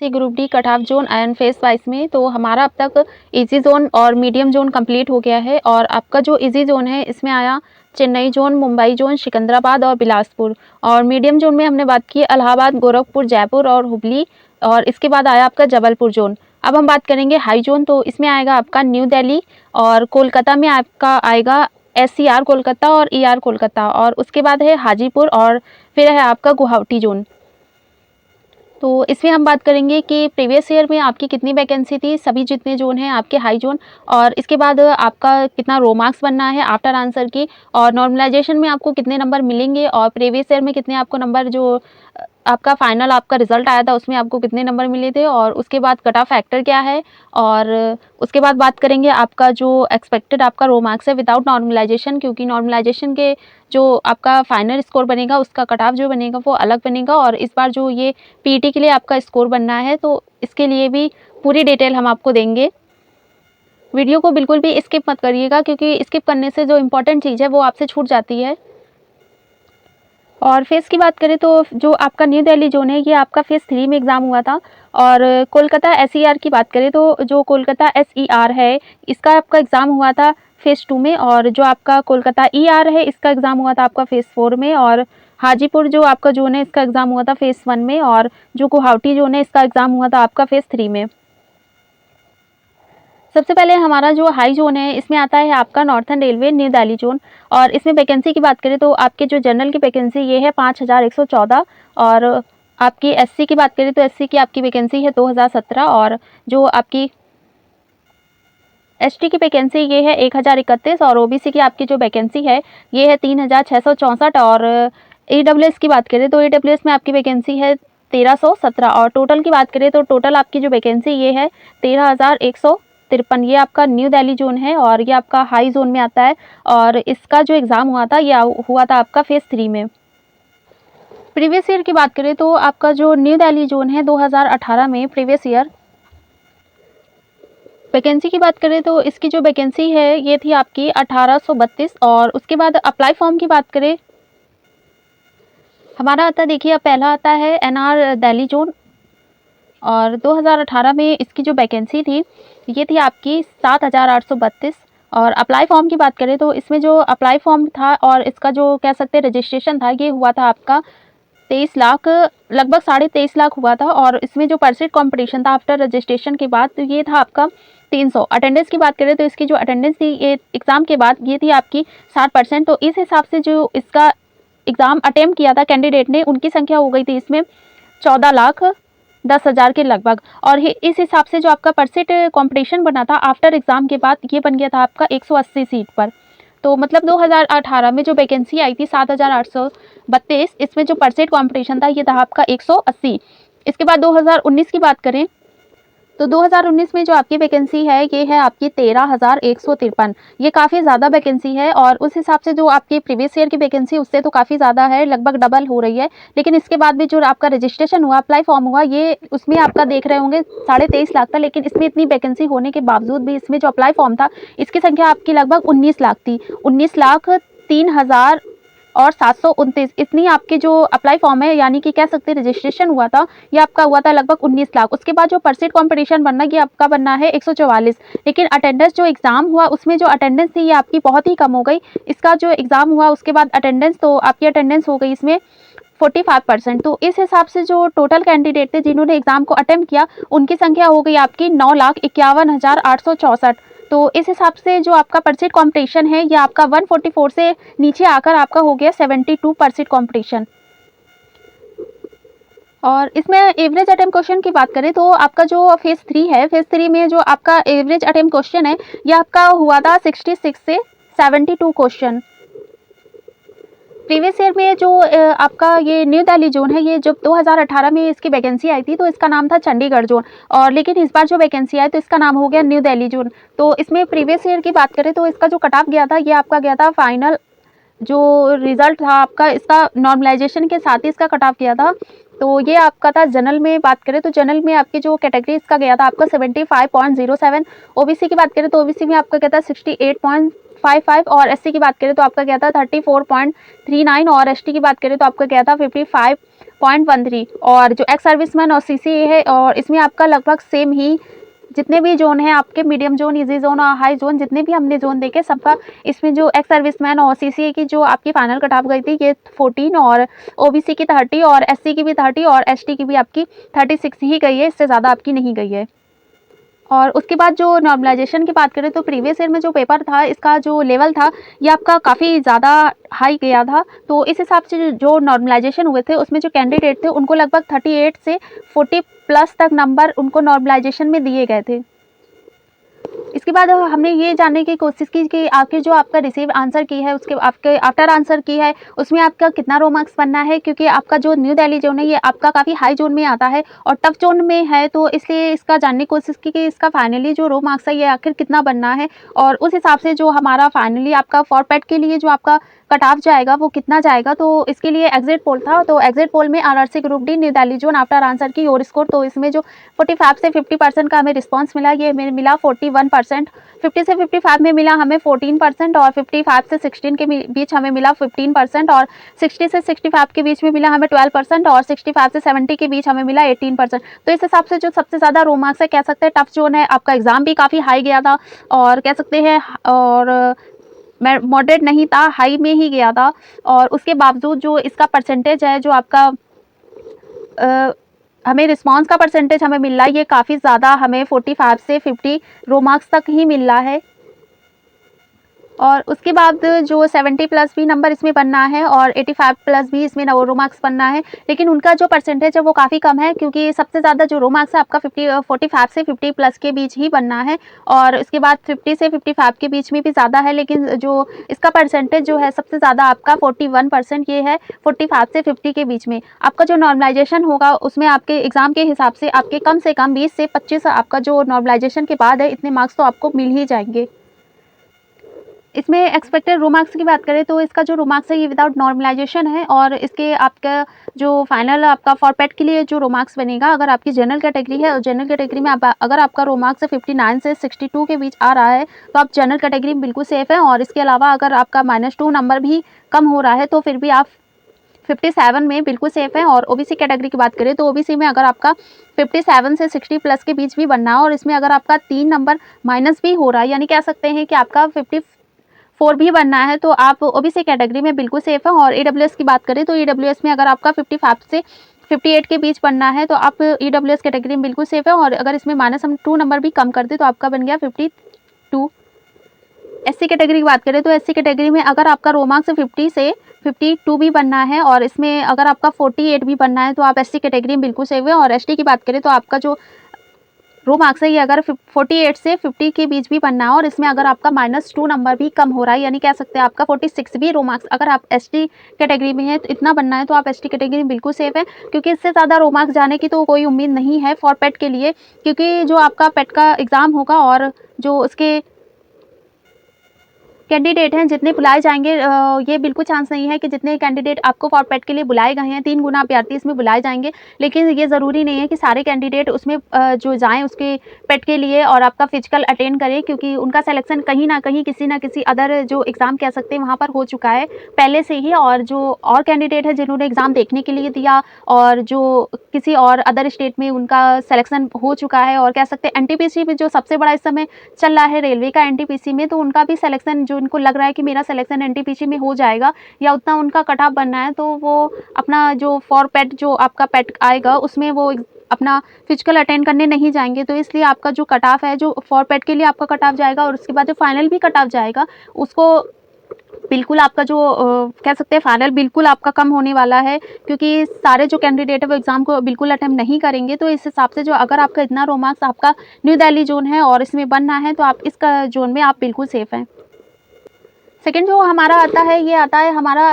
C group D cut off zone and phase wise में तो हमारा अब तक इजी जोन और मीडियम जोन कंप्लीट हो गया है। और आपका जो इजी जोन है इसमें आया चेन्नई जोन, मुंबई जोन, सिकंदराबाद और बिलासपुर। और मीडियम जोन में हमने बात की इलाहाबाद, गोरखपुर, जयपुर और हुबली। और इसके बाद आया आपका जबलपुर जोन। अब हम बात करेंगे हाई जोन, तो इसमें आएगा आपका न्यू दिल्ली और कोलकाता में आपका आएगा SCR कोलकाता और ER कोलकाता। और उसके बाद है हाजीपुर और फिर है आपका गुवाहाटी जोन। तो इसमें हम बात करेंगे कि प्रीवियस ईयर में आपकी कितनी वैकेंसी थी, सभी जितने जोन हैं आपके हाई जोन, और इसके बाद आपका कितना रो मार्क्स बनना है आफ्टर आंसर की, और नॉर्मलाइजेशन में आपको कितने नंबर मिलेंगे, और प्रीवियस ईयर में कितने आपको नंबर जो आपका फाइनल आपका रिजल्ट आया था उसमें आपको कितने नंबर मिले थे, और उसके बाद कट ऑफ फैक्टर क्या है। और उसके बाद बात करेंगे आपका जो एक्सपेक्टेड आपका रो मार्क्स है विदाउट नॉर्मलाइजेशन, क्योंकि नॉर्मलाइजेशन के जो आपका फाइनल स्कोर बनेगा उसका कट ऑफ जो बनेगा वो अलग बनेगा। और इस बार जो ये PET के लिए आपका स्कोर बनना है तो इसके लिए भी पूरी डिटेल हम आपको देंगे। वीडियो को बिल्कुल भी स्किप मत करिएगा, क्योंकि स्किप करने से जो इम्पोर्टेंट चीज़ है वो आपसे छूट जाती है। और फेज़ की बात करें तो जो आपका न्यू दिल्ली जोन है ये आपका फेज़ 3 में एग्ज़ाम हुआ था। और कोलकाता SER की बात करें तो जो कोलकाता SER है इसका आपका एग्ज़ाम हुआ था फेज़ 2 में। और जो आपका कोलकाता ER है इसका एग्ज़ाम हुआ था आपका फेज़ 4 में। और हाजीपुर जो आपका जोन है इसका एग्ज़ाम हुआ था फेज़ 1 में। और जो गुवाहाटी जोन है इसका एग्ज़ाम हुआ था आपका फेज़ 3 में। सबसे पहले हमारा जो हाई जोन है इसमें आता है आपका northern railway new Delhi zone. और इसमें वैकेंसी की बात करें तो आपके जो जनरल की वैकेंसी ये है 5114। और आपकी SC की बात करें तो SC की आपकी वैकेंसी है 2017। और जो आपकी ST की वैकेंसी ये है 1031। और OBC की आपकी जो वैकेंसी है ये है 3664। और EWS की बात करें तो EWS में आपकी वैकेंसी है 1317। और टोटल की बात करें तो टोटल आपकी जो वैकेंसी ये है 13153। ये आपका न्यू दिल्ली जोन है और ये आपका हाई जोन में आता है। और इसका जो एग्ज़ाम हुआ था ये हुआ था आपका फेज़ 3 में। प्रीवियस ईयर की बात करें तो आपका जो न्यू दिल्ली जोन है 2018 में प्रीवियस ईयर वैकेंसी की बात करें तो इसकी जो वैकेंसी है ये थी आपकी 1832। और उसके बाद अप्लाई फॉर्म की बात करें हमारा आता देखिए अब पहला आता है NR दिल्ली जोन। और 2018 में इसकी जो वैकेंसी थी ये थी आपकी 7832। और अप्लाई फॉर्म की बात करें तो इसमें जो अप्लाई फॉर्म था और इसका जो कह सकते हैं रजिस्ट्रेशन था ये हुआ था आपका 23 लाख, लगभग 23.5 लाख हुआ था। और इसमें जो परसेंट कंपटीशन था आफ्टर रजिस्ट्रेशन के बाद तो ये था आपका 300। अटेंडेंस की बात करें तो इसकी जो अटेंडेंस थी ये एग्ज़ाम के बाद ये थी आपकी 60%। तो इस हिसाब से जो इसका एग्ज़ाम अटेम्प्ट किया था कैंडिडेट ने उनकी संख्या हो गई थी इसमें 14,10,000 के लगभग। और इस हिसाब से जो आपका परसेंट कंपटीशन बना था आफ्टर एग्ज़ाम के बाद ये बन गया था आपका 180 सीट पर। तो मतलब 2018 में जो वैकेंसी आई थी 7832, इसमें जो परसेंट कंपटीशन था ये था आपका 180। इसके बाद 2019 की बात करें तो 2019 में जो आपकी वैकेंसी है ये है आपकी 13,153। ये काफ़ी ज़्यादा वैकेंसी है और उस हिसाब से जो आपकी प्रीवियस ईयर की वैकेंसी उससे तो काफ़ी ज़्यादा है, लगभग डबल हो रही है। लेकिन इसके बाद भी जो आपका रजिस्ट्रेशन हुआ, अप्लाई फॉर्म हुआ, ये उसमें आपका देख रहे होंगे 23.5 लाख था। लेकिन इसमें इतनी वैकेंसी होने के बावजूद भी इसमें जो अप्लाई फॉर्म था इसकी संख्या आपकी लगभग 19 लाख थी। 19,03,729 इतनी आपकी जो अप्लाई फॉर्म है, यानी कि कह सकते हैं रजिस्ट्रेशन हुआ था, ये आपका हुआ था लगभग 19 लाख। उसके बाद जो परसेंट कंपटीशन बनना ये आपका बनना है 144। लेकिन अटेंडेंस जो एग्ज़ाम हुआ उसमें जो अटेंडेंस थी ये आपकी बहुत ही कम हो गई। इसका जो एग्ज़ाम हुआ उसके बाद अटेंडेंस, तो आपकी अटेंडेंस हो गई इसमें 45%। तो इस हिसाब से जो टोटल कैंडिडेट थे जिन्होंने एग्ज़ाम को अटेम्प्ट किया उनकी संख्या हो गई आपकी 9,51,864। तो इस हिसाब से जो आपका परसेंट कंपटीशन है ये आपका 144 से नीचे आकर आपका हो गया 72% कंपटीशन। और इसमें एवरेज अटेम्प्ट क्वेश्चन की बात करें तो आपका जो फेज़ 3 है, फेज़ 3 में जो आपका एवरेज अटेम्प्ट क्वेश्चन है ये आपका हुआ था 66 से 72 क्वेश्चन। प्रीवियस ईयर में जो आपका ये न्यू दिल्ली जोन है ये जब 2018 में इसकी वैकेंसी आई थी तो इसका नाम था चंडीगढ़ जोन। और लेकिन इस बार जो वैकेंसी आई तो इसका नाम हो गया न्यू दिल्ली जोन। तो इसमें प्रीवियस ईयर की बात करें तो इसका जो कट ऑफ गया था ये आपका गया था फाइनल जो रिजल्ट था आपका, इसका नॉर्मलाइजेशन के साथ ही इसका कट ऑफ गया था। तो ये आपका था जनरल में बात करें तो जनरल में आपकी जो कैटेगरी इसका गया था आपका 75.07। OBC की बात करें तो OBC में आपका गया था 68.55। और SC की बात करें तो आपका गया था 34.39। और ST की बात करें तो आपका गया था 0.13 और जो एक्स सर्विसमैन और सीसीए है और इसमें आपका लगभग सेम ही जितने भी जोन है आपके मीडियम जोन, इजी जोन और हाई जोन जितने भी हमने जोन देखे सबका इसमें जो एक्स सर्विसमैन और सीसीए की जो आपकी फाइनल कट ऑफ गई थी ये 14 और ओबीसी की 30 और एससी की भी 30 और एसटी की भी आपकी 36 ही गई है, इससे ज़्यादा आपकी नहीं गई है। और उसके बाद जो नॉर्मलाइजेशन की बात करें तो प्रीवियस ईयर में जो पेपर था इसका जो लेवल था ये आपका काफ़ी ज़्यादा हाई गया था। तो इस हिसाब से जो नॉर्मलाइजेशन हुए थे उसमें जो कैंडिडेट थे उनको लगभग 38 से 40 प्लस तक नंबर उनको नॉर्मलाइजेशन में दिए गए थे। इसके बाद हमने ये जानने की कोशिश की कि आखिर जो आपका रिसीव आंसर की है उसके आपके आफ्टर आंसर की है उसमें आपका कितना रो मार्क्स बनना है, क्योंकि आपका जो न्यू दिल्ली जोन है ये आपका काफ़ी हाई जोन में आता है और टफ जोन में है, तो इसलिए इसका जानने की कोशिश की कि इसका फाइनली जो रो मार्क्स है ये आखिर कितना बनना है और उस हिसाब से जो हमारा फाइनली आपका फॉर पैट के लिए जो आपका कट ऑफ जाएगा वो कितना जाएगा। तो इसके लिए एग्जिट पोल था, तो एग्जिट पोल में RRC group D new Delhi zone after answer की योर स्कोर, तो इसमें जो 45 से 50% का हमें रिस्पांस मिला ये हमें मिला 41%, 50 से 55 में मिला हमें 14% और 55 से 16 के बीच हमें मिला 15% और 60 से 65 के बीच में मिला हमें 12% और 65 से 70 के बीच हमें मिला 18%। तो इस हिसाब से जो सबसे ज़्यादा रो मार्क्स है कह सकते हैं टफ जोन है, आपका एग्ज़ाम भी काफ़ी हाई गया था और कह सकते हैं और मॉडरेट नहीं था, हाई में ही गया था और उसके बावजूद जो इसका परसेंटेज है जो आपका हमें रिस्पांस का परसेंटेज हमें मिल रहा है ये काफ़ी ज़्यादा हमें 45 से 50 रो मार्क्स तक ही मिल रहा है और उसके बाद जो 70 प्लस भी नंबर इसमें बनना है और 85 प्लस भी इसमें रो मार्क्स बनना है, लेकिन उनका जो परसेंटेज है वो काफ़ी कम है क्योंकि सबसे ज़्यादा जो रो मार्क्स है आपका 45 से 50 प्लस के बीच ही बनना है और उसके बाद 50 से 55 के बीच में भी ज़्यादा है, लेकिन जो इसका परसेंटेज जो है सबसे ज़्यादा आपका 41% ये है 45 से 50 के बीच में। आपका जो नॉर्मलाइजेशन होगा उसमें आपके एग्ज़ाम के हिसाब से आपके कम से कम 20 से 25 आपका जो नॉर्मलाइजेशन के बाद है इतने मार्क्स तो आपको मिल ही जाएंगे। इसमें एक्सपेक्टेड रो मार्क्स की बात करें तो इसका जो रो मार्क्स है ये विदाउट नॉर्मलाइजेशन है और इसके आपका जो फाइनल आपका फॉर पैट के लिए जो रो मार्क्स बनेगा अगर आपकी जनरल कैटेगरी है और जनरल कैटेगरी में अगर आपका रो मार्क्स 59 से 62 के बीच आ रहा है तो आप जनरल कैटेगरी में बिल्कुल सेफ़ है और इसके अलावा अगर आपका -2 नंबर भी कम हो रहा है तो फिर भी आप 57 में बिल्कुल सेफ़ है। और ओबीसी कैटेगरी की बात करें तो ओबीसी में अगर आपका 57 से 60 प्लस के बीच भी बनना है और इसमें अगर आपका 3 नंबर माइनस भी हो रहा है यानी कह सकते हैं कि आपका 54 भी बनना है तो आप ओबीसी कैटेगरी में बिल्कुल सेफ़ है। और ईडब्ल्यूएस की बात करें तो ईडब्ल्यूएस में अगर आपका 55 से 58 के बीच बनना है तो आप ईडब्ल्यूएस कैटेगरी में बिल्कुल सेफ़ है और अगर इसमें माइनस हम 2 नंबर भी कम कर दें तो आपका बन गया 52। एससी कैटेगरी की बात करें तो एससी कैटेगरी में अगर आपका रो मार्क्स 50 से 52 भी बनना है और इसमें अगर आपका 48 भी बनना है तो आप एससी कैटेगरी में बिल्कुल सेफ है। और एसटी की बात करें तो आपका जो रो मार्क्स है ये अगर 48 से 50 के बीच भी बनना है और इसमें अगर आपका -2 नंबर भी कम हो रहा है यानी कह सकते हैं आपका 46 भी रो मार्क्स अगर आप एसटी कैटेगरी में है तो इतना बनना है तो आप एसटी कैटेगरी में बिल्कुल सेफ है, क्योंकि इससे ज़्यादा रो मार्क्स जाने की तो कोई उम्मीद नहीं है फॉर पेट के लिए, क्योंकि जो आपका पेट का एग्ज़ाम होगा और जो उसके कैंडिडेट हैं जितने बुलाए जाएंगे ये बिल्कुल चांस नहीं है कि जितने कैंडिडेट आपको फॉर पेट के लिए बुलाए गए हैं 3 गुना अभ्यर्थी इसमें बुलाए जाएंगे, लेकिन ये ज़रूरी नहीं है कि सारे कैंडिडेट उसमें जो जाएं उसके पेट के लिए और आपका फिजिकल अटेंड करें, क्योंकि उनका सिलेक्शन कहीं ना कहीं किसी ना किसी अदर जो एग्ज़ाम कह सकते हैं वहाँ पर हो चुका है पहले से ही। और जो और कैंडिडेट है जिन्होंने एग्ज़ाम देखने के लिए दिया और जो किसी और अदर स्टेट में उनका सिलेक्शन हो चुका है और कह सकते हैं एनटीपीसी में जो सबसे बड़ा इस समय चल रहा है रेलवे का एनटीपीसी में, तो उनका भी सिलेक्शन जो उनको लग रहा है कि मेरा सिलेक्शन एनटीपीसी में हो जाएगा या उतना उनका कट ऑफ बनना है तो वो अपना जो फॉर पेट जो आपका पेट आएगा उसमें वो अपना फिजिकल अटेंड करने नहीं जाएंगे। तो इसलिए आपका जो कट ऑफ है जो फॉर पेट के लिए आपका कट ऑफ जाएगा और उसके बाद जो फाइनल भी कट ऑफ जाएगा उसको बिल्कुल आपका जो कह सकते हैं फाइनल बिल्कुल आपका कम होने वाला है, क्योंकि सारे जो कैंडिडेट है वो एग्ज़ाम को बिल्कुल अटेम्प्ट नहीं करेंगे। तो इस हिसाब से जो अगर आपका इतना रो मार्क्स आपका न्यू दिल्ली जोन है और इसमें बनना है तो आप इसका जोन में आप बिल्कुल सेफ़ हैं। सेकेंड जो हमारा आता है ये आता है हमारा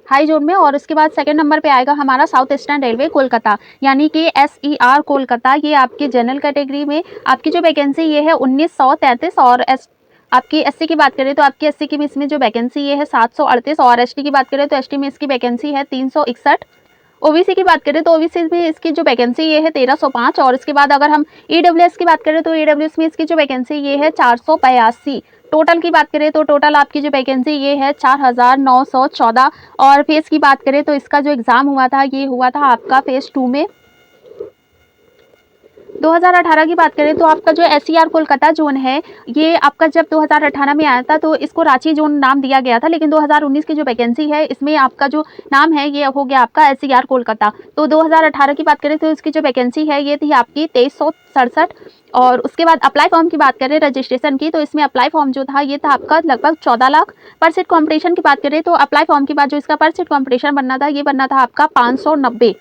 हाई जोन में और उसके बाद सेकंड नंबर पे आएगा हमारा साउथ ईस्टर्न रेलवे कोलकाता यानी कि SER कोलकाता। ये आपकी जनरल कैटेगरी में आपकी जो वैकेंसी ये है 1933 और आपकी एससी की बात करें तो आपकी एससी की इसमें जो वैकेंसी ये है 738 और एसटी की बात करें तो एसटी में इसकी वैकेंसी है 361। ओबीसी की बात करें तो ओबीसी में इसकी जो वैकेंसी ये है 1305 और इसके बाद अगर हम ईडब्ल्यूएस की बात करें तो ईडब्ल्यूएस में इसकी जो वैकेंसी ये है 482। टोटल की बात करें तो टोटल आपकी जो वैकेंसी ये है 4914। और फेज़ की बात करें तो इसका जो एग्ज़ाम हुआ था ये हुआ था आपका फ़ेज़ 2 में। 2018 की बात करें तो आपका जो SCR कोलकाता ज़ोन है, ये आपका जब 2018 में आया था तो इसको रांची ज़ोन नाम दिया गया था, लेकिन 2019 की जो वैकेंसी है इसमें आपका जो नाम है ये हो गया आपका SCR कोलकाता। तो 2018 की बात करें तो इसकी जो वैकेंसी है ये थी आपकी 2367। और उसके बाद अप्लाई फॉर्म की बात करें रजिस्ट्रेशन की, तो इसमें अप्लाई फॉर्म जो था ये था आपका लगभग 14 लाख। पर सीट कॉम्पिटिशन की बात करें तो अप्लाई फॉर्म के बाद जो इसका पर सीट कॉम्पिटिशन बनना था ये बनना था आपका 590।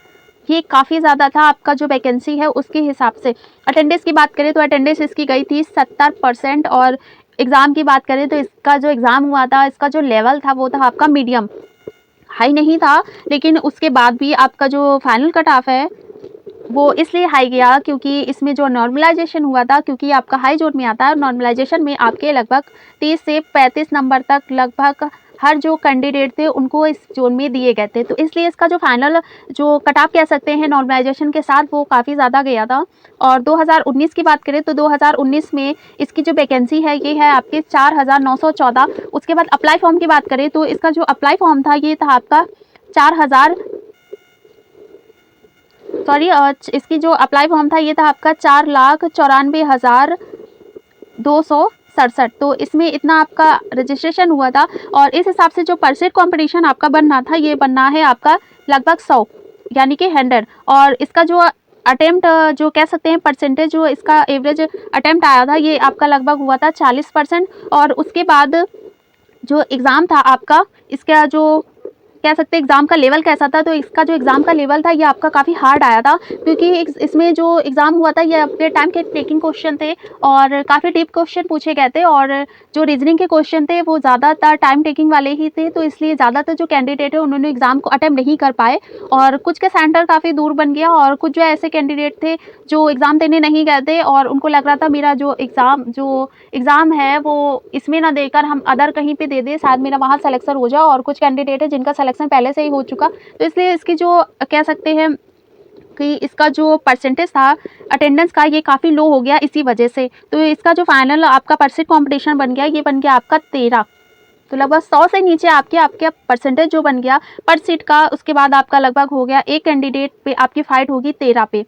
ये काफ़ी ज़्यादा था आपका जो वैकेंसी है उसके हिसाब से। अटेंडेंस की बात करें तो अटेंडेंस इसकी गई थी 70%। और एग्ज़ाम की बात करें तो इसका जो एग्ज़ाम हुआ था इसका जो लेवल था वो था आपका मीडियम, हाई नहीं था। लेकिन उसके बाद भी आपका जो फाइनल कट ऑफ है वो इसलिए हाई गया क्योंकि इसमें जो नॉर्मलाइजेशन हुआ था, क्योंकि आपका हाई जोन में आता है, नॉर्मलाइजेशन में आपके लगभग 30 से 35 नंबर तक लगभग हर जो कैंडिडेट थे उनको इस जोन में दिए गए थे। तो इसलिए इसका जो फाइनल जो कट ऑफ कह सकते हैं नॉर्मलाइजेशन के साथ वो काफ़ी ज़्यादा गया था। और 2019 की बात करें तो 2019 में इसकी जो वैकेंसी है ये है आपके 4914। उसके बाद अप्लाई फॉर्म की बात करें तो इसका जो अप्लाई फॉर्म था ये था आपका 4000 सॉरी इसकी जो अप्लाई फॉर्म था ये था आपका 4,94,267। तो इसमें इतना आपका रजिस्ट्रेशन हुआ था। और इस हिसाब से जो परसेंट कंपटीशन आपका बनना था ये बनना है आपका लगभग 100 यानी कि 100। और इसका जो अटेम्प्ट जो कह सकते हैं परसेंटेज जो इसका एवरेज अटेम्प्ट आया था ये आपका लगभग हुआ था 40%। और उसके बाद जो एग्ज़ाम था आपका, इसका जो कह सकते हैं एग्ज़ाम का लेवल कैसा था, तो इसका जो एग्ज़ाम का लेवल था ये आपका काफ़ी हार्ड आया था, क्योंकि इसमें जो एग्ज़ाम हुआ था ये आपके टाइम के टेकिंग क्वेश्चन थे और काफ़ी डीप क्वेश्चन पूछे गए थे। और जो रीजनिंग के क्वेश्चन थे वो ज़्यादातर टाइम टेकिंग वाले ही थे, तो इसलिए ज़्यादातर जो कैंडिडेट है उन्होंने एग्ज़ाम को अटेम्प्ट नहीं कर पाए। और कुछ के सेंटर काफ़ी दूर बन गया और कुछ जो ऐसे कैंडिडेट थे जो एग्ज़ाम देने नहीं गए थे और उनको लग रहा था मेरा जो एग्ज़ाम है वो इसमें ना देकर हम अदर कहीं पे दे दें, शायद मेरा वहाँ सिलेक्शन हो जाए। और कुछ कैंडिडेट है जिनका सिलेक्शन पहले से ही हो चुका, तो इसलिए इसकी जो कह सकते हैं कि इसका जो परसेंटेज था अटेंडेंस का ये काफ़ी लो हो गया इसी वजह से। तो इसका जो फाइनल आपका परसेंट कंपटीशन बन गया ये बन गया आपका 13। तो लगभग 100 से नीचे आपके परसेंटेज जो बन गया पर सीट का, उसके बाद आपका लगभग हो गया एक कैंडिडेट पे आपकी फाइट होगी 13 पे।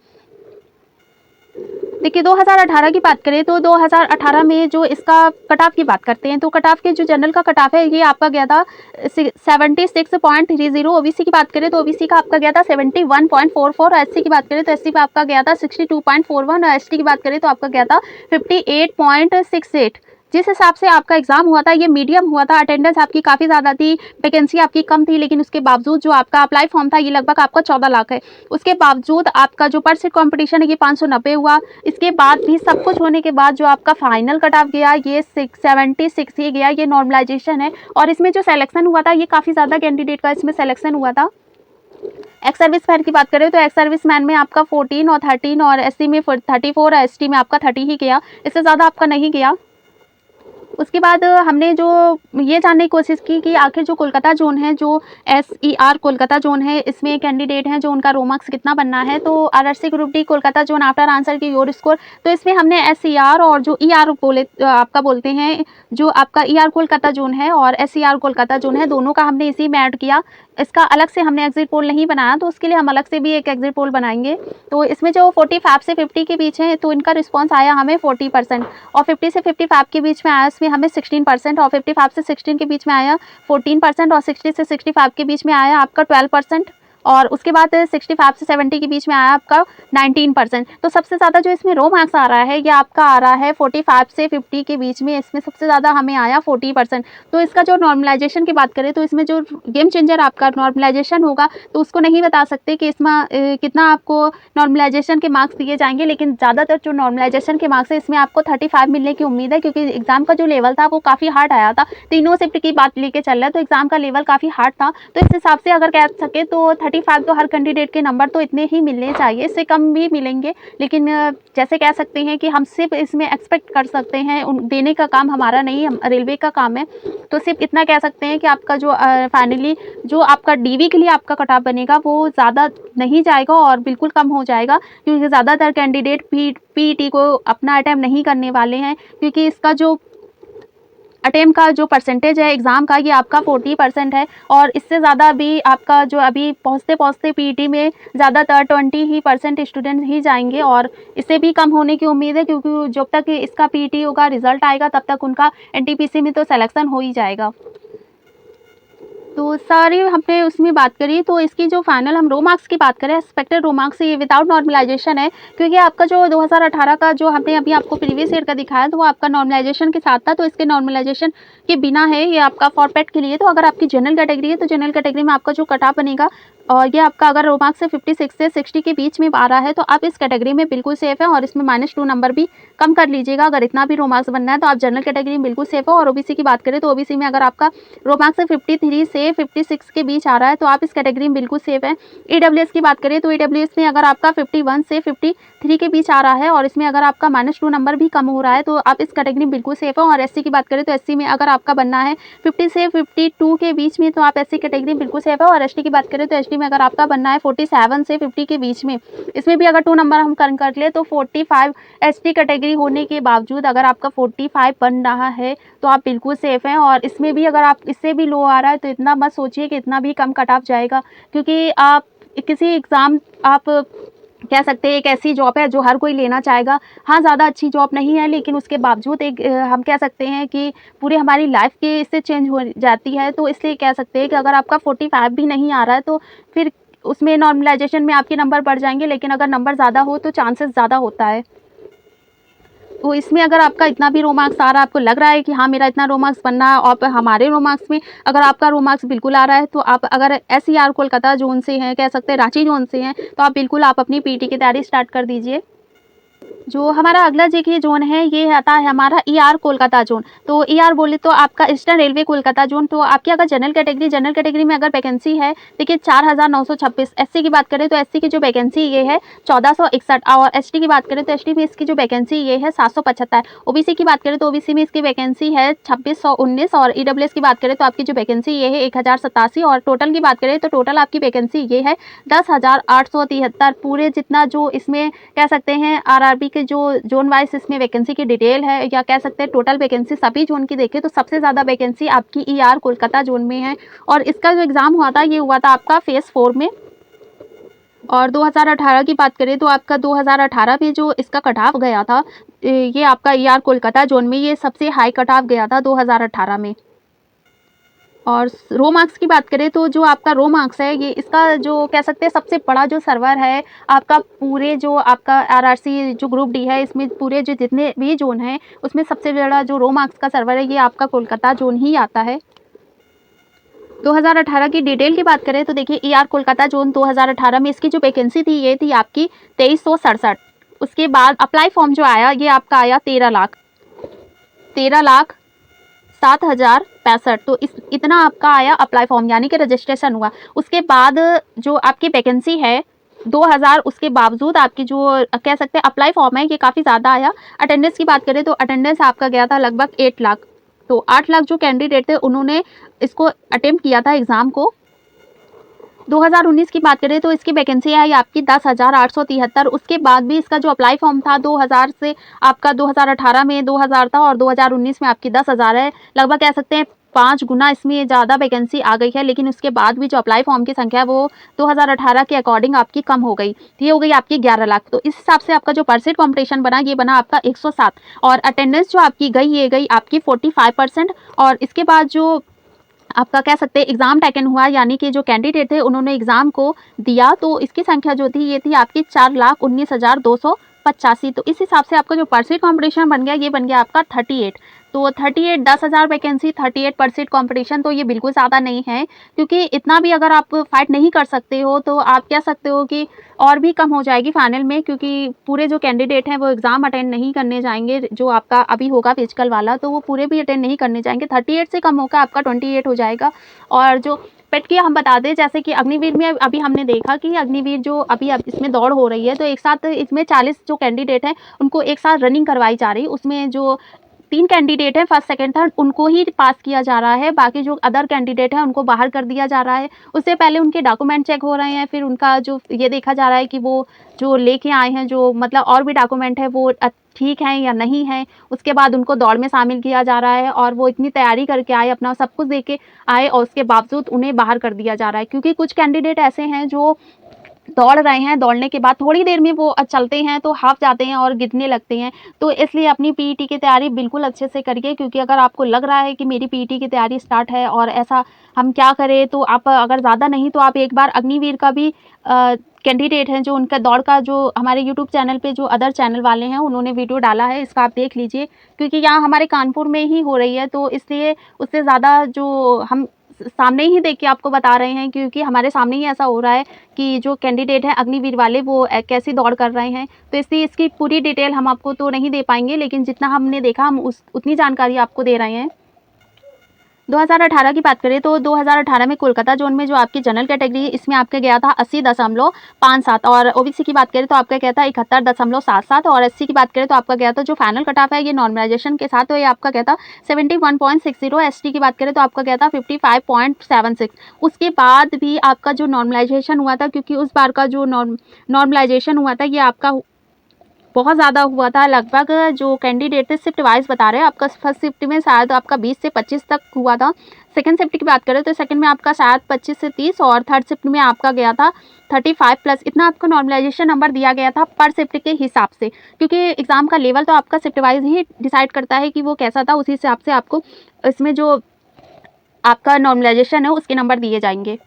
देखिए 2018 की बात करें तो 2018 में जो इसका कट ऑफ की बात करते हैं तो कट ऑफ के जो जनरल का कट ऑफ है ये आपका गया था 76.30। ओबीसी की बात करें तो ओबीसी का आपका गया था 71.44। और एससी की बात करें तो एससी का आपका गया था 62.41। और एसटी की बात करें तो आपका गया था 58.68। जिस हिसाब से आपका एग्ज़ाम हुआ था ये मीडियम हुआ था, अटेंडेंस आपकी काफ़ी ज़्यादा थी, वैकेंसी आपकी कम थी, लेकिन उसके बावजूद जो आपका अप्लाई फॉर्म था ये लगभग आपका 14 लाख है। उसके बावजूद आपका जो पर सीट कॉम्पिटिशन है ये 590 हुआ। इसके बाद भी सब कुछ होने के बाद जो आपका फाइनल कट ऑफ गया ये 76 ही गया, ये नॉर्मलाइजेशन है। और इसमें जो सिलेक्शन हुआ था ये काफ़ी ज़्यादा कैंडिडेट का इसमें सिलेक्शन हुआ था। एक्स सर्विस मैन की बात करें तो एक्स सर्विस मैन में आपका 14 और 13 और एससी में 34 और एसटी में आपका 30 ही गया, इससे ज़्यादा आपका नहीं गया। उसके बाद हमने जो ये जानने की कोशिश की कि आखिर जो कोलकाता जोन है, जो SER कोलकाता जोन है, इसमें कैंडिडेट हैं जो उनका रो मार्क्स कितना बनना है। तो RRC group D Kolkata zone after answer की योर स्कोर, तो इसमें हमने SER और जो ER आपका बोलते हैं, जो आपका ER कोलकाता जोन है और SER कोलकाता जोन है, दोनों का हमने इसी में ऐड किया। इसका अलग से हमने एग्जिट पोल नहीं बनाया, तो उसके लिए हम अलग से भी एक एग्जिट पोल बनाएंगे। तो इसमें जो 45 से 50 के बीच है तो इनका रिस्पांस आया हमें 40%। और 50 से 55 के बीच में आया इसमें हमें 16%। और 55 से 16 के बीच में आया 14%। और 60 से 65 के बीच में आया आपका 12%। और उसके बाद 65 से 70 के बीच में आया आपका 19%। तो सबसे ज़्यादा जो इसमें रो मार्क्स आ रहा है ये आपका आ रहा है 45 से 50 के बीच में, इसमें सबसे ज़्यादा हमें आया 40%। तो इसका जो नॉर्मलाइजेशन की बात करें तो इसमें जो गेम चेंजर आपका नॉर्मलाइजेशन होगा तो उसको नहीं बता सकते कि इसमें कितना आपको नॉर्मलाइजेशन के मार्क्स दिए जाएंगे, लेकिन ज़्यादातर जो नॉर्मलाइजेशन के मार्क्स है इसमें आपको 35 मिलने की उम्मीद है, क्योंकि एग्ज़ाम का जो लेवल था वो काफ़ी हार्ड आया था। तीनों शिफ्ट की बात लेके चल रहा है तो एग्ज़ाम का लेवल काफ़ी हार्ड था। तो इस हिसाब से अगर कह सके तो 35 तो हर कैंडिडेट के नंबर तो इतने ही मिलने चाहिए, इससे कम भी मिलेंगे, लेकिन जैसे कह सकते हैं कि हम सिर्फ इसमें एक्सपेक्ट कर सकते हैं, देने का काम हमारा नहीं, रेलवे का काम है। तो सिर्फ इतना कह सकते हैं कि आपका जो फाइनली जो आपका डीवी के लिए आपका कट ऑफ बनेगा वो ज़्यादा नहीं जाएगा और बिल्कुल कम हो जाएगा, क्योंकि ज़्यादातर कैंडिडेट पीईटी को अपना अटैम्प्ट नहीं करने वाले हैं, क्योंकि इसका जो अटेम्प्ट का जो परसेंटेज है एग्ज़ाम का, ये आपका 40% है और इससे ज़्यादा भी आपका जो अभी पहुँचते-पहुँचते पीईटी में ज़्यादातर 20% स्टूडेंट ही जाएँगे और इससे भी कम होने की उम्मीद है, क्योंकि जब तक इसका पीईटी होगा, रिज़ल्ट आएगा, तब तक उनका एनटीपीसी में तो सिलेक्शन हो ही जाएगा। तो सारी हमने उसमें बात करी, तो इसकी जो फाइनल हम रो मार्क्स की बात करें, एक्सपेक्टेड रो मार्क्स ये विदाउट नॉर्मलाइजेशन है, क्योंकि आपका जो 2018 का जो हमने अभी आपको प्रीवियस ईयर का दिखाया, तो वो आपका नॉर्मलाइजेशन के साथ था, तो इसके नॉर्मलाइजेशन के बिना है ये आपका फॉर पेट के लिए। तो अगर आपकी जनरल कैटेगरी है, तो जनरल कैटेगरी में आपका जो कट ऑफ बनेगा, और ये आपका अगर रो मार्क्स से 56 से 60 के बीच में आ रहा है, तो आप इस कैटेगरी में बिल्कुल सेफ है और इसमें -2 नंबर भी कम कर लीजिएगा। अगर इतना भी रो मार्क्स बनना है, तो आप जनरल कैटेगरी में बिल्कुल सेफ हो। और ओबीसी की बात करें, तो ओबीसी में अगर आपका रो मार्क्स से 53 से 56 के बीच आ रहा है, तो आप इस कैटेगरी में बिल्कुल सेफ है। ईडब्ल्यूएस की बात करें, तो ईडब्ल्यूएस में अगर आपका 51 से 53 के बीच आ रहा है और इसमें अगर आपका -2 नंबर भी कम हो रहा है, तो आप इस कैटेगरी में बिल्कुल सेफ हो। और एससी की बात करें, तो एससी में अगर आपका बनना है 50 से 52 के बीच में, तो आप एससी कैटेगरी में बिल्कुल सेफ है। और एसटी की बात करें, तो एसटी में अगर आपका बनना है 47 से 50 के बीच में, इसमें भी अगर 2 नंबर हम कम कर ले, तो 45 एसटी कैटेगरी होने के बावजूद अगर आपका 45 बन रहा है, तो आप बिल्कुल सेफ हैं। और इसमें भी अगर आप इससे भी लो आ रहा है, तो इतना मत सोचिए कि इतना भी कम कट ऑफ जाएगा, क्योंकि आप किसी एग्ज़ाम आप कह सकते हैं एक ऐसी जॉब है जो हर कोई लेना चाहेगा। हाँ, ज़्यादा अच्छी जॉब नहीं है, लेकिन उसके बावजूद एक हम कह सकते हैं कि पूरी हमारी लाइफ की इससे चेंज हो जाती है। तो इसलिए कह सकते हैं कि अगर आपका 45 भी नहीं आ रहा है, तो फिर उसमें नॉर्मलाइजेशन में आपके नंबर बढ़ जाएंगे, लेकिन अगर नंबर ज़्यादा हो तो चांसेस ज़्यादा होता है। तो इसमें अगर आपका इतना भी रो मार्क्स आ रहा है, आपको लग रहा है कि हाँ मेरा इतना रो मार्क्स बनना है, और हमारे रो मार्क्स में अगर आपका रो मार्क्स बिल्कुल आ रहा है, तो आप अगर एसईआर कोलकाता जोन से हैं, कह सकते हैं रांची जोन से हैं, तो आप बिल्कुल आप अपनी पीटी की तैयारी स्टार्ट कर दीजिए। जो हमारा अगला देखिए जोन है, ये आता है हमारा ईआर कोलकाता जोन। तो ईआर बोले तो आपका ईस्टर्न रेलवे कोलकाता जोन। तो आपकी अगर जनरल कैटेगरी में अगर वैकेंसी है, देखिए 4926। एससी की बात करें, तो एससी की जो वैकेंसी ये है 1461। और एसटी की बात करें, तो एसटी में इसकी जो वैकेंसी ये है 775। ओबीसी की बात करें, तो ओबीसी में इसकी वैकेंसी है 2619। और ईडब्ल्यूएस की बात करें, तो आपकी जो वैकेंसी ये है 1087। और टोटल की बात करें, तो टोटल आपकी वैकेंसी ये है 10,873। पूरे जितना जो इसमें कह सकते हैं आरआरबी के जो जोन वाइज इसमें वैकेंसी की डिटेल है, या कह सकते हैं टोटल वैकेंसी सभी जोन की देखें, तो सबसे ज़्यादा वैकेंसी आपकी ईआर कोलकाता जोन में है। और इसका जो एग्ज़ाम हुआ था, ये हुआ था आपका फेज़ 4 में। और 2018 की बात करें, तो आपका 2018 में जो इसका कट ऑफ गया था, ये आपका ईआर कोलकाता जोन में ये सबसे हाई कट ऑफ गया था 2018 में। और रो मार्क्स की बात करें, तो जो आपका रो मार्क्स है, ये इसका जो कह सकते हैं सबसे बड़ा जो सर्वर है आपका, पूरे जो आपका आरआरसी जो ग्रुप डी है, इसमें पूरे जो जितने भी जोन हैं, उसमें सबसे बड़ा जो रो मार्क्स का सर्वर है, ये आपका कोलकाता जोन ही आता है। 2018 की डिटेल की बात करें, तो देखिए ईआर कोलकाता जोन 2018 में इसकी जो वैकेंसी थी, ये थी आपकी 2367। उसके बाद अप्लाई फॉर्म जो आया, ये आपका आया 13,07,065। तो इतना आपका आया अप्लाई फॉर्म, यानी कि रजिस्ट्रेशन हुआ। उसके बाद जो आपकी वैकेंसी है 2000, उसके बावजूद आपकी जो कह सकते हैं अप्लाई फॉर्म है, ये काफ़ी ज़्यादा आया। अटेंडेंस की बात करें, तो अटेंडेंस आपका गया था लगभग 8 लाख। तो 8 लाख जो कैंडिडेट थे, उन्होंने इसको अटेम्प्ट किया था एग्ज़ाम को। 2019 की बात करें, तो इसकी वैकेंसी आई आपकी 10,873। उसके बाद भी इसका जो अप्लाई फॉर्म था 2000 से आपका 2018 में 2000 था, और 2019 में आपकी 10,000 है। लगभग कह सकते हैं 5 गुना इसमें ज़्यादा वैकेंसी आ गई है। लेकिन उसके बाद भी जो अप्लाई फॉर्म की संख्या है, वो 2018 के अकॉर्डिंग आपकी कम हो गई। तो ये हो गई आपकी 11 लाख। तो इस हिसाब से आपका जो परसेंट कॉम्पिटिशन बना, ये बना आपका 107। और अटेंडेंस जो आपकी गई, ये गई आपकी 45%। और इसके बाद जो आपका कह सकते हैं एग्ज़ाम टेकन हुआ, यानी कि जो कैंडिडेट थे उन्होंने एग्ज़ाम को दिया, तो इसकी संख्या जो थी, ये थी आपकी 4,19,285। तो इस हिसाब से आपका जो परसेंट कॉम्पिटिशन बन गया, ये बन गया आपका 38। तो 38, 10,000 वैकेंसी, 38% कॉम्पिटिशन, तो ये बिल्कुल ज़्यादा नहीं है। क्योंकि इतना भी अगर आप फाइट नहीं कर सकते हो, तो आप कह सकते हो कि और भी कम हो जाएगी फाइनल में, क्योंकि पूरे जो कैंडिडेट हैं वो एग्ज़ाम अटेंड नहीं करने जाएंगे। जो आपका अभी होगा फिजिकल वाला, तो वो पूरे भी अटेंड नहीं करने जाएंगे। 38 से कम होकर आपका 28 हो जाएगा। और जो पेट की हम बता दें, जैसे कि अग्निवीर में अभी हमने देखा कि अग्निवीर जो अभी इसमें दौड़ हो रही है, तो एक साथ इसमें 40 जो कैंडिडेट हैं, उनको एक साथ रनिंग करवाई जा रही है। उसमें जो 3 कैंडिडेट हैं फर्स्ट सेकंड थर्ड, उनको ही पास किया जा रहा है, बाकी जो अदर कैंडिडेट हैं उनको बाहर कर दिया जा रहा है। उससे पहले उनके डॉक्यूमेंट चेक हो रहे हैं, फिर उनका जो ये देखा जा रहा है कि वो जो लेके आए हैं, जो मतलब और भी डॉक्यूमेंट है वो ठीक हैं या नहीं हैं। उसके बाद उनको दौड़ में शामिल किया जा रहा है और वो इतनी तैयारी करके आए, अपना सब कुछ दे के आए और उसके बावजूद उन्हें बाहर कर दिया जा रहा है। क्योंकि कुछ कैंडिडेट ऐसे हैं जो दौड़ रहे हैं, दौड़ने के बाद थोड़ी देर में वो चलते हैं तो हाफ जाते हैं और गिरने लगते हैं। तो इसलिए अपनी पीईटी की तैयारी बिल्कुल अच्छे से करिए, क्योंकि अगर आपको लग रहा है कि मेरी पीईटी की तैयारी स्टार्ट है और ऐसा हम क्या करें, तो आप अगर ज़्यादा नहीं तो आप एक बार अग्निवीर का भी कैंडिडेट हैं जो उनका दौड़ का जो हमारे यूट्यूब चैनल पे जो अदर चैनल वाले हैं उन्होंने वीडियो डाला है, इसका आप देख लीजिए। क्योंकि यहाँ हमारे कानपुर में ही हो रही है, तो इसलिए उससे ज़्यादा जो हम सामने ही देख के आपको बता रहे हैं, क्योंकि हमारे सामने ही ऐसा हो रहा है कि जो कैंडिडेट हैं अग्निवीर वाले वो कैसी दौड़ कर रहे हैं। तो इसलिए इसकी पूरी डिटेल हम आपको तो नहीं दे पाएंगे, लेकिन जितना हमने देखा हम उतनी जानकारी आपको दे रहे हैं। 2018 की बात करें तो 2018 में कोलकाता जोन में जो आपकी जनरल कैटेगरी है इसमें आपका गया था 80.57 और ओबीसी की बात करें तो आपका गया था 71.77 और एससी की बात करें तो आपका गया था जो फाइनल कट ऑफ है ये नॉर्मलाइजेशन के साथ, तो ये आपका गया था 71.60। एसटी की बात करें तो आपका गया था 55.76। उसके बाद भी आपका जो नॉर्मलाइजेशन हुआ था, क्योंकि उस बार का जो नॉर्मलाइजेशन हुआ था ये आपका बहुत ज़्यादा हुआ था, लगभग जो कैंडिडेट थे शिफ्ट वाइज बता रहे हैं। आपका फर्स्ट शिफ्ट में शायद आपका 20 से 25 तक हुआ था। सेकंड शिफ्ट की बात करें तो सेकंड में आपका शायद 25 से 30 और थर्ड शिफ्ट में आपका गया था 35+। इतना आपको नॉर्मलाइजेशन नंबर दिया गया था पर शिफ्ट के हिसाब से, क्योंकि एग्ज़ाम का लेवल तो आपका शिफ्ट वाइज ही डिसाइड करता है कि वो कैसा था, उसी हिसाब से आपको इसमें जो आपका नॉर्मलाइजेशन है उसके नंबर दिए जाएंगे।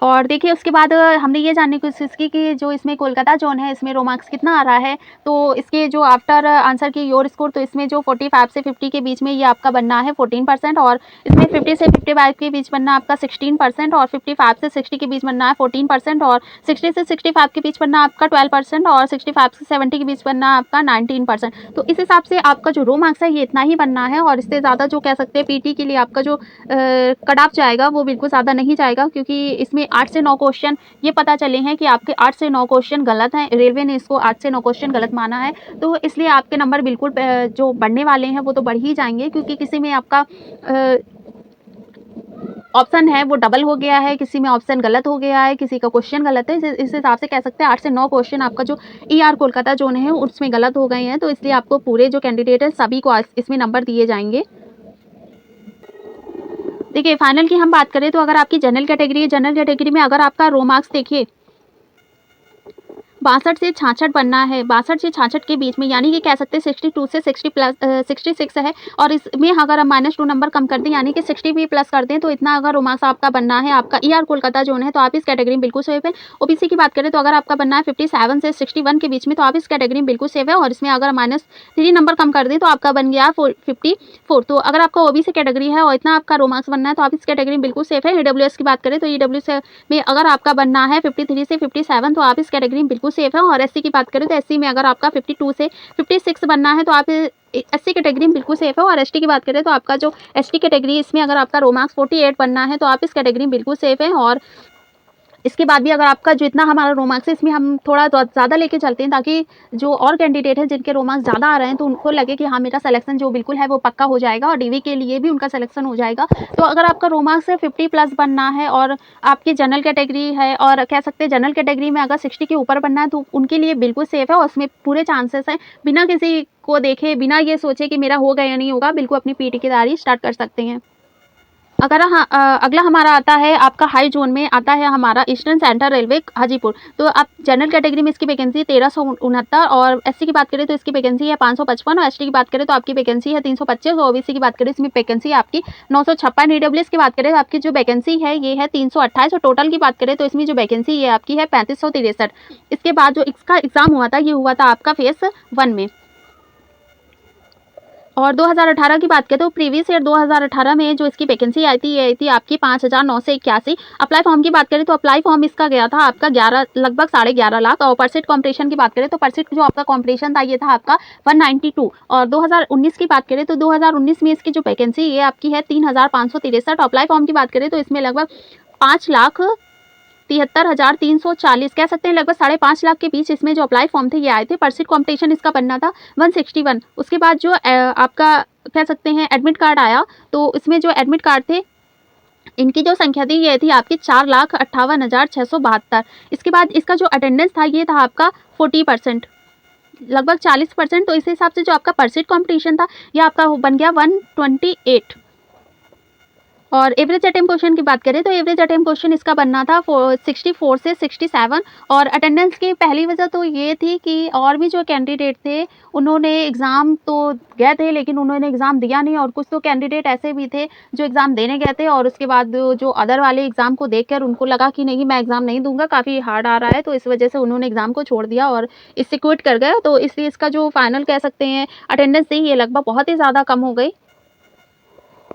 और देखिए उसके बाद हमने ये जानने की कोशिश की कि जो इसमें कोलकाता जोन है इसमें रो मार्क्स कितना आ रहा है। तो इसके जो आफ्टर आंसर की योर स्कोर, तो इसमें जो 45 से 50 के बीच में ये आपका बनना है 14% और इसमें 50 से 55 के बीच बनना आपका 16% और 55 से 60 के बीच बनना है 14% और 60 से 65 के बीच बनना आपका 12% और 65 से 70 के बीच बनना आपका 19%। तो इस हिसाब से आपका जो रो मार्क्स है ये इतना ही बनना है और इससे ज़्यादा जो कह सकते हैं पीटी के लिए आपका जो कट ऑफ जाएगा वो बिल्कुल ज़्यादा नहीं जाएगा, क्योंकि इसमें 8 से 9 क्वेश्चन ये पता चले हैं कि आपके 8 से 9 क्वेश्चन गलत हैं। रेलवे ने इसको 8 से 9 क्वेश्चन गलत माना है, तो इसलिए आपके नंबर बिल्कुल जो बढ़ने वाले हैं वो तो बढ़ ही जाएंगे, क्योंकि किसी में आपका ऑप्शन है वो डबल हो गया है, किसी में ऑप्शन गलत हो गया है, किसी का क्वेश्चन गलत है। इस हिसाब से कह सकते हैं 8 से 9 क्वेश्चन आपका जो ईआर कोलकाता जोन है उसमें गलत हो गए हैं, तो इसलिए आपको पूरे जो कैंडिडेट है सभी को इसमें नंबर दिए जाएंगे। देखिए फाइनल की हम बात करें तो अगर आपकी जनरल कैटेगरी है, जनरल कैटेगरी में अगर आपका रो मार्क्स देखिए 62 से 66 बनना है, 62 से 66 के बीच में, यानी कि कह सकते हैं 62 से 66 है और इसमें अगर हम -2 नंबर कम कर दें यानी कि 60 भी प्लस कर दें तो इतना अगर रो मार्क्स आपका बनना है। आपका ईआर कोलकाता जोन है तो आप इस कैटेगरी में बिल्कुल सेफ है। ओबीसी की बात करें तो अगर आपका बनना है 57 से 61 के बीच में तो आप इस कैटेगरी में बिल्कुल सेफ है और इसमें अगर -3 नंबर कम कर दें तो आपका बन गया 54। तो अगर आपका ओबीसी कैटेगरी है और इतना आपका रो मार्क्स बनना है तो आप इस कैटेगरी में बिल्कुल सेफ है। ईडब्ल्यूएस की बात करें तो ईडब्ल्यूएस में अगर आपका बनना है 53 से 57 तो आप इस कैटेगरी में बिल्कुल सेफ है। और एससी की बात करें तो एससी में अगर आपका 52 से 56 बनना है तो आप एससी कैटेगरी में बिल्कुल सेफ है। और एसटी की बात करें तो आपका जो एसटी कैटेगरी इसमें अगर आपका रो मार्क्स 48 बनना है तो आप इस कैटेगरी में बिल्कुल सेफ है। और इसके बाद भी अगर आपका जो इतना हमारा रो मार्क्स है इसमें हम थोड़ा ज़्यादा लेके चलते हैं ताकि जो और कैंडिडेट हैं जिनके रो मार्क्स ज़्यादा आ रहे हैं तो उनको लगे कि हाँ मेरा सिलेक्शन जो बिल्कुल है वो पक्का हो जाएगा और डीवी के लिए भी उनका सिलेक्शन हो जाएगा। तो अगर आपका रो मार्क्स है 50+ बनना है और आपकी जनरल कैटेगरी है और कह सकते हैं जनरल कैटेगरी में अगर 60 के ऊपर बनना है तो उनके लिए बिल्कुल सेफ़ है और उसमें पूरे चांसेस हैं। बिना किसी को देखे, बिना ये सोचे कि मेरा होगा या नहीं होगा, बिल्कुल अपनी पीटी की तैयारी स्टार्ट कर सकते हैं। अगर अगला हमारा आता है आपका हाई जोन में आता है हमारा ईस्टर्न सेंट्रल रेलवे हाजीपुर। तो आप जनरल कैटेगरी में इसकी वैकेंसी 1369 और एससी की बात करें तो इसकी वैकेंसी है 555 और एसटी की बात करें तो आपकी वैकेंसी है 325 और ओबीसी की बात करें इसमें वैकेंसी है आपकी 956। ईडब्ल्यूएस की बात करें तो आपकी जो वैकेंसी है ये है 328 और टोटल की बात करें तो इसमें जो वैकेंसी है आपकी है 3563। इसके बाद जो इसका एग्ज़ाम हुआ था ये हुआ था आपका फेज़ 1 में। और 2018 की बात करें तो प्रीवियस ईयर 2018 में जो इसकी वैकेंसी आई थी ये आई थी आपकी 5981। अप्लाई फॉर्म की बात करें तो अप्लाई फॉर्म इसका गया था आपका लगभग 11.5 लाख। और परसेंट कॉम्पिटिशन की बात करें तो परसेंट जो आपका कॉम्पिटिशन था ये था आपका 192। और 2019 की बात करें तो 2019 में इसकी जो वैकेंसी ये आपकी है 3563। अप्लाई फॉर्म की बात करें तो इसमें लगभग 5,30,000 73,340 कह सकते हैं, लगभग 5.5 लाख के बीच इसमें जो अप्लाई फॉर्म थे ये आए थे। पर सीट कॉम्पिटिशन इसका बनना था 161। उसके बाद जो आपका कह सकते हैं एडमिट कार्ड आया, तो इसमें जो एडमिट कार्ड थे इनकी जो संख्या थी ये थी आपकी 4,58,672। इसके बाद इसका जो अटेंडेंस था ये था आपका 40%, लगभग 40%। तो इस हिसाब से जो आपका पर सीट कॉम्पिटिशन था ये आपका बन गया 128। और एवरेज अटेम्प्ट क्वेश्चन की बात करें तो एवरेज अटेम्प्ट क्वेश्चन इसका बनना था 64 से 67। और अटेंडेंस की पहली वजह तो ये थी कि और भी जो कैंडिडेट थे उन्होंने एग्ज़ाम तो गए थे लेकिन उन्होंने एग्ज़ाम दिया नहीं, और कुछ तो कैंडिडेट ऐसे भी थे जो एग्ज़ाम देने गए थे और उसके बाद जो अदर वाले एग्ज़ाम को देखकर उनको लगा कि नहीं मैं एग्ज़ाम नहीं दूंगा, काफ़ी हार्ड आ रहा है, तो इस वजह से उन्होंने एग्ज़ाम को छोड़ दिया और इससे क्विट कर गए। तो इसलिए इसका जो फाइनल कह सकते हैं अटेंडेंस थी ये लगभग बहुत ही ज़्यादा कम हो गई।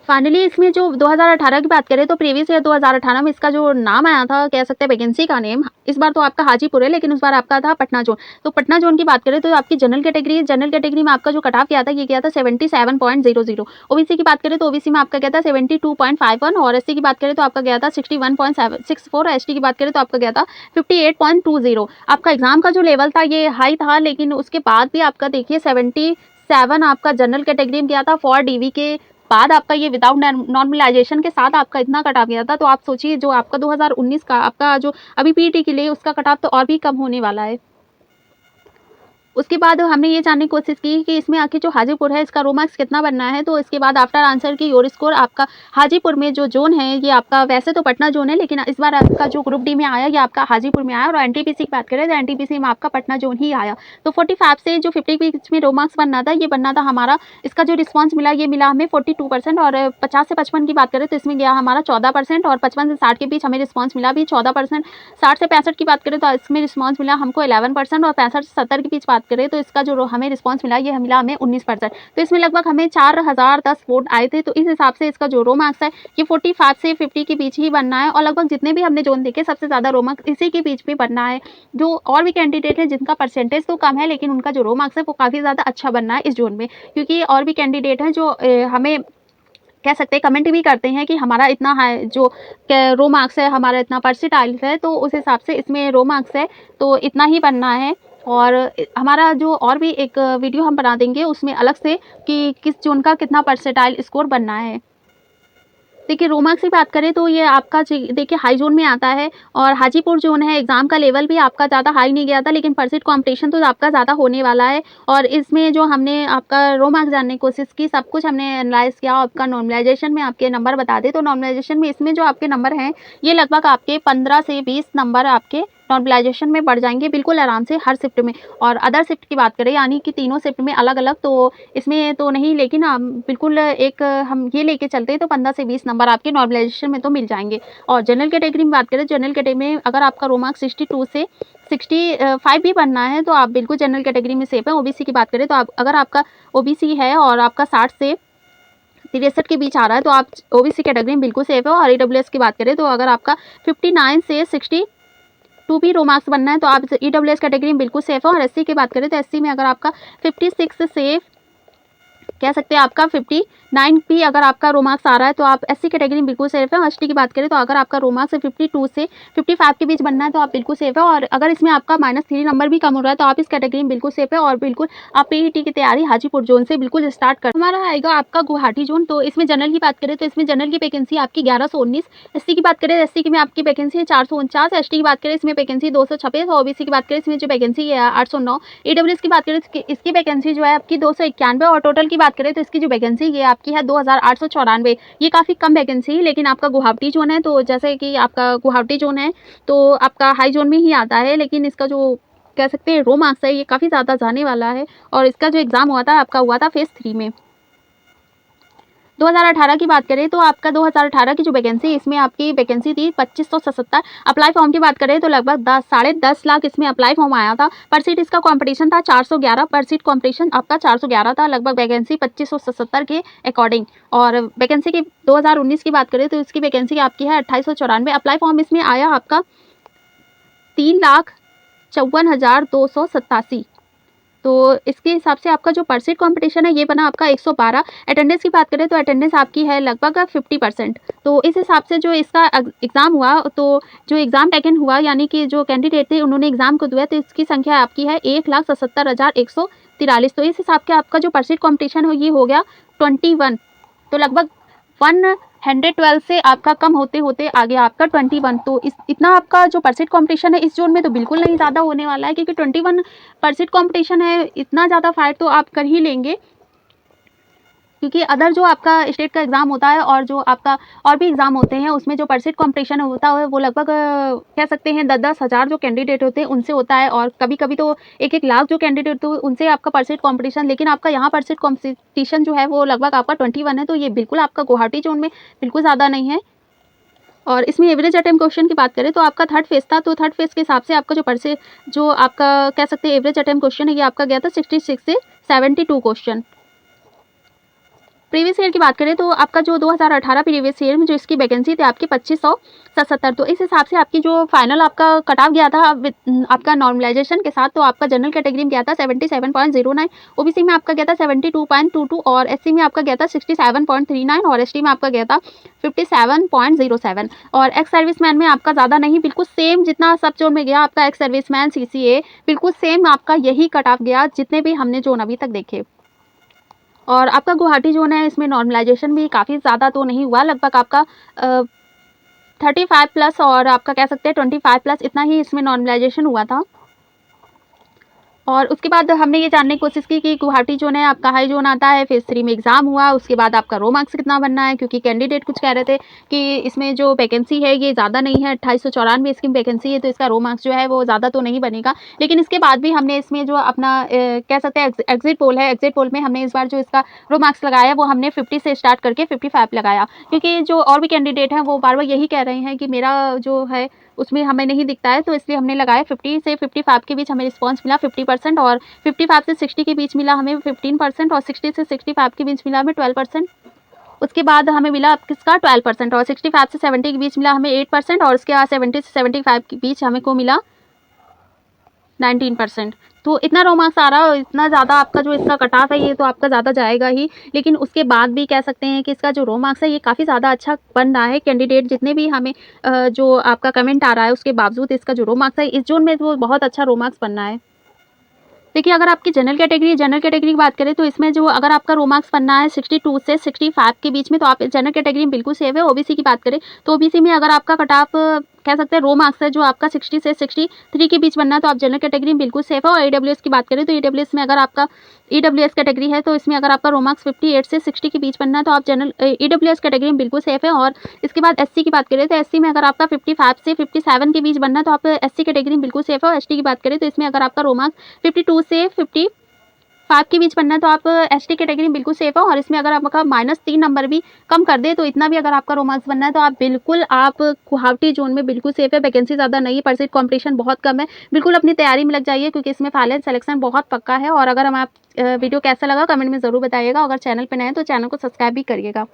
फाइनली इसमें जो 2018 की बात करें तो प्रीवियस ईयर 2018 में इसका जो नाम आया था, कह सकते हैं वैकेंसी का नेम, इस बार तो आपका हाजीपुर है लेकिन उस बार आपका था पटना जोन। तो पटना जोन की बात करें तो आपकी जनरल कैटेगरी में आपका जो कट ऑफ किया था ये किया था 77.00। ओबीसी की बात करें तो ओबीसी में आपका गया था 72.51, और एससी की बात करें तो आपका गया था 61.64, एसटी की बात करें तो आपका गया था 58.20। आपका एग्जाम का जो लेवल था ये हाई था, लेकिन उसके बाद भी आपका देखिए 77 आपका जनरल कैटेगरी में गया था। फॉर डीवी के बाद आपका ये विदाउट नॉर्मलाइजेशन के साथ आपका इतना कट ऑफ गया था। तो आप सोचिए जो आपका 2019 का आपका जो अभी पीटी के लिए उसका कट ऑफ तो और भी कम होने वाला है। उसके बाद हमने ये जानने की कोशिश की कि इसमें आखिर जो हाजीपुर है इसका रो मार्क्स कितना बनना है। तो इसके बाद आफ्टर आंसर की योर स्कोर आपका हाजीपुर में जो जोन है ये आपका वैसे तो पटना जोन है, लेकिन इस बार आपका जो ग्रुप डी में आया ये आपका हाजीपुर में आया। और एनटीपीसी की बात करें तो एनटीपीसी में आपका पटना जोन ही आया। तो 45 से जो 50 के बीच में रो मार्क्स बनना था ये बनना था हमारा। इसका जो रिस्पॉन्स मिला ये मिला हमें 42%। और 50 से 55 की बात करें तो इसमें गया हमारा 14%। और 55 से 60 के बीच हमें रिस्पॉन्स मिला भी 14%। 60 से 65 की बात करें तो इसमें रिस्पॉन्स मिला हमको 11%। और 65 से 70 के बीच बात करें तो इसका जो हमें रिस्पांस मिला ये मिला हमें 19%। तो इसमें लगभग हमें 4010 वोट आए थे। तो इस हिसाब से इसका जो रो मार्क्स है ये 45 से 50 के बीच ही बनना है। और लगभग जितने भी हमने जोन देखे सबसे ज़्यादा रो मार्क्स इसी के बीच में बनना है। जो और भी कैंडिडेट है जिनका परसेंटेज तो कम है लेकिन उनका जो रो मार्क्स है वो काफ़ी ज़्यादा अच्छा बनना है इस जोन में, क्योंकि और भी कैंडिडेट हैं जो हमें कह सकते हैं कमेंट भी करते हैं कि हमारा इतना है जो रो मार्क्स है, हमारा इतना परसेंटाइल है, तो उस हिसाब से इसमें रो मार्क्स है तो इतना ही बनना है। और हमारा जो और भी एक वीडियो हम बना देंगे उसमें अलग से कि किस जोन का कितना परसेंटाइल स्कोर बनना है। देखिए रो मार्क्स की बात करें तो ये आपका देखिए हाई जोन में आता है। और हाजीपुर जोन है, एग्जाम का लेवल भी आपका ज़्यादा हाई नहीं गया था लेकिन परसेंट कॉम्पिटिशन तो आपका ज़्यादा होने वाला है। और इसमें जो हमने आपका रो मार्क्स जानने की कोशिश की, सब कुछ हमने एनालाइज किया। आपका नॉर्मलाइजेशन में आपके नंबर बता दें तो नॉर्मलाइजेशन में इसमें जो आपके नंबर हैं ये लगभग आपके 15 से 20 नंबर आपके नॉर्मलाइजेशन में बढ़ जाएंगे बिल्कुल आराम से हर शिफ्ट में। और अदर शिफ्ट की बात करें यानी कि तीनों शिफ्ट में अलग अलग तो इसमें तो नहीं, लेकिन बिल्कुल एक हम ये लेके चलते हैं तो 15 से 20 नंबर आपके नॉर्मलाइजेशन में तो मिल जाएंगे। और जनरल कैटेगरी में बात करें, जनरल कैटेगरी में अगर आपका रो मार्क्स 62 से 65 भी बनना है तो आप बिल्कुल जनरल कैटेगरी में सेफ है। ओबीसी की बात करें तो आप अगर आपका ओबीसी है और आपका 60 से 63 के बीच आ रहा है तो आप ओबीसी कैटेगरी में बिल्कुल सेफ है। और ईडब्ल्यूएस की बात करें तो अगर आपका 59 से 62 भी रो मार्क्स बनना है तो आप ईडब्ल्यूएस कैटेगरी में बिल्कुल सेफ है। और एससी की बात करें तो एससी में अगर आपका 56 से कह सकते हैं आपका 59 भी अगर आपका रो मार्क्स आ रहा है तो आप एससी कैटेगरी में बिल्कुल सेफ है। और एसटी की बात करें तो अगर आपका रो मार्क्स 52 से 55 के बीच बनना है तो आप बिल्कुल सेफ है। और अगर इसमें आपका -3 नंबर भी कम हो रहा है तो आप इस कैटेगरी में बिल्कुल सेफ है। और बिल्कुल आप पीईटी की तैयारी हाजीपुर जोन से बिल्कुल स्टार्ट कर। हमारा आएगा आपका गुवाहाटी जोन। तो इसमें जनरल की बात करें तो इसमें जनरल की वैकेंसी आपकी 1119। एससी की बात करें एससी की में आपकी वैकेंसी है 449। एसटी की बात करें इसमें वैकेंसी 226। और ओबीसी की बात करें इसमें जो वैकेंसी है 809। ईडब्ल्यूएस की बात करें तो इसकी वैकेंसी जो है आपकी 291। और टोटल की बात करें तो इसकी जो वैकेंसी ये आपकी है 2894। ये काफ़ी कम वैकेंसी है, लेकिन आपका गुवाहाटी जोन है तो जैसे कि आपका गुवाहाटी जोन है तो आपका हाई जोन में ही आता है, लेकिन इसका जो कह सकते हैं रो मार्क्स है ये काफ़ी ज़्यादा जाने वाला है। और इसका जो एग्ज़ाम हुआ था आपका हुआ था फेज़ 3 में। 2018 की बात करें तो आपका 2018 की जो वैकेंसी इसमें आपकी वैकेंसी थी 2577। अप्लाई फॉर्म की बात करें तो लगभग 10.5 लाख इसमें अप्लाई फॉर्म आया था। पर सीट इसका कंपटीशन था 411। पर सीट कंपटीशन आपका 411 था, लगभग वैकेंसी 2577 के अकॉर्डिंग। और वैकेंसी की 2019 की बात करें तो इसकी वैकेंसी आपकी है 2894। अप्लाई फॉर्म इसमें आया आपका 3,54,287। तो इसके हिसाब से आपका जो परसेंट कंपटीशन है ये बना आपका 112। अटेंडेंस की बात करें तो अटेंडेंस आपकी है लगभग 50%। तो इस हिसाब से जो इसका एग्ज़ाम हुआ, तो जो एग्ज़ाम टेकन हुआ यानी कि जो कैंडिडेट थे उन्होंने एग्ज़ाम को दिया, तो इसकी संख्या आपकी है 1,77,143। तो इस हिसाब के आपका जो परसेंट कंपटीशन हो ये हो गया 21। तो लगभग 112 से आपका कम होते होते आ गया आपका 21। तो इस इतना आपका जो परसेंट कंपटीशन है इस जोन में तो बिल्कुल नहीं ज़्यादा होने वाला है, क्योंकि 21% कंपटीशन है, इतना ज़्यादा फाइट तो आप कर ही लेंगे। क्योंकि अदर जो आपका स्टेट का एग्ज़ाम होता है और जो आपका और भी एग्ज़ाम होते हैं उसमें जो परसेंट कंपटीशन होता है वो लगभग कह सकते हैं 10-10 हज़ार जो कैंडिडेट होते हैं उनसे होता है, और कभी-कभी तो 1-1 लाख जो कैंडिडेट तो उनसे आपका परसेंट कंपटीशन। लेकिन आपका यहाँ परसेंट कंपटीशन जो है वो लगभग आपका 21 है, तो ये बिल्कुल आपका गुवाहाटी जोन में बिल्कुल ज़्यादा नहीं है। और इसमें एवरेज अटेम्प्ट क्वेश्चन की बात करें तो आपका थर्ड फेज़ था, तो थर्ड फेज़ के हिसाब से आपका जो आपका कह सकते हैं एवरेज अटेम्प्ट क्वेश्चन है ये आपका गया था 66 से 72 क्वेश्चन। प्रीवियस ईयर की बात करें तो आपका जो 2018 प्रीवियस ईयर में जो इसकी वैकेंसी थी आपकी 2577। तो इस हिसाब से आपकी जो फाइनल आपका कट ऑफ गया था आपका नॉर्मलाइजेशन के साथ, तो आपका जनरल कैटेगरी में गया था 77.09, ओबीसी में आपका गया था 72.22 और एससी में आपका गया था 67.39 और एसटी में आपका गया था 57.07। और एक्स सर्विसमैन में आपका ज़्यादा नहीं, बिल्कुल सेम जितना सब जोन में गया आपका एक्स सर्विसमैन सीसीए बिल्कुल सेम आपका यही कट ऑफ गया जितने भी हमने जोन अभी तक देखे। और आपका गुवाहाटी जोन है इसमें नॉर्मलाइजेशन भी काफ़ी ज़्यादा तो नहीं हुआ, लगभग आपका 35 प्लस और आपका कह सकते हैं 25 प्लस इतना ही इसमें नॉर्मलाइजेशन हुआ था। और उसके बाद हमने ये जानने की कोशिश की कि गुवाहाटी जोन है आपका हाई जोन आता है, फेज़ 3 में एग्ज़ाम हुआ, उसके बाद आपका रो मार्क्स कितना बनना है, क्योंकि कैंडिडेट कुछ कह रहे थे कि इसमें जो वैकेंसी है ये ज़्यादा नहीं है, 2894 इसकी वैकेंसी है, तो इसका रो मार्क्स जो है वो ज़्यादा तो नहीं बनेगा। लेकिन इसके बाद भी हमने इसमें जो अपना कह सकते हैं एग्जिट पोल है, एग्जिट पोल में हमने इस बार जो इसका रो मार्क्स लगाया वो हमने 50 से स्टार्ट करके 55 लगाया, क्योंकि जो और भी कैंडिडेट हैं वो बार बार यही कह रहे हैं कि मेरा जो है उसमें हमें नहीं दिखता है, तो इसलिए हमने लगाया 50 से 55 के बीच हमें रिस्पॉन्स मिला 50% और 55 से 60 के बीच मिला हमें 15% और 60 से 65 के बीच मिला हमें 12%। उसके बाद हमें मिला किसका 12% और 65 से 70 के बीच मिला हमें 8% और उसके बाद 70 से 75 के बीच हमें को मिला 19%। तो इतना रो मार्क्स आ रहा है और इतना ज़्यादा आपका जो इसका कट ऑफ है ये तो आपका ज़्यादा जाएगा ही, लेकिन उसके बाद भी कह सकते हैं कि इसका जो रो मार्क्स है ये काफ़ी ज़्यादा अच्छा बन रहा है। कैंडिडेट जितने भी हमें जो आपका कमेंट आ रहा है उसके बावजूद इसका जो रो मार्क्स है इस जोन में वो बहुत अच्छा रो मार्क्स बनना है। देखिए अगर आपकी जनरल कैटेगरी की बात करें तो इसमें जो अगर आपका रो मार्क्स बनना है 62 से 65 के बीच में तो आप जनरल कैटेगरी में बिल्कुल सेफ है। ओबीसी की बात करें तो ओबीसी में अगर आपका कट ऑफ कह सकते हैं रो मार्क्स है जो आपका 60 से 63 के बीच बनना है तो आप जनरल कैटेगरी में बिल्कुल सेफ है। और ईडब्ल्यूएस की बात करें तो ईडब्ल्यूएस में अगर आपका ईडब्ल्यूएस कैटेगरी है तो इसमें अगर आपका रो मार्क्स 58 से 60 के बीच बनना है तो आप जनरल ईडब्ल्यूएस कैटेगरी में बिल्कुल सेफ है। और इसके बाद एससी की बात करें तो एससी में अगर आपका 55 से 57 के बीच बनना है तो आप एससी कैटेगरी में बिल्कुल सेफ है। और एसटी की बात करें तो इसमें अगर आपका रो मार्क्स 52 से 55 के बीच बनना है तो आप एसटी कैटेगरी में बिल्कुल सेफ है। और इसमें अगर आपका -3 नंबर भी कम कर दे तो इतना भी अगर आपका रो मार्क्स बनना है तो आप बिल्कुल आप गुवाहाटी जोन में बिल्कुल सेफ है। वैकेंसी ज़्यादा नहीं है, परसेंट कॉम्पिटिशन बहुत कम है, बिल्कुल अपनी तैयारी में लग जाइए क्योंकि इसमें फाइनल सिलेक्शन बहुत पक्का है। और अगर हम आप वीडियो कैसा लगा कमेंट में ज़रूर बताइएगा। अगर चैनल पर नए हैं तो चैनल को सब्सक्राइब भी करिएगा।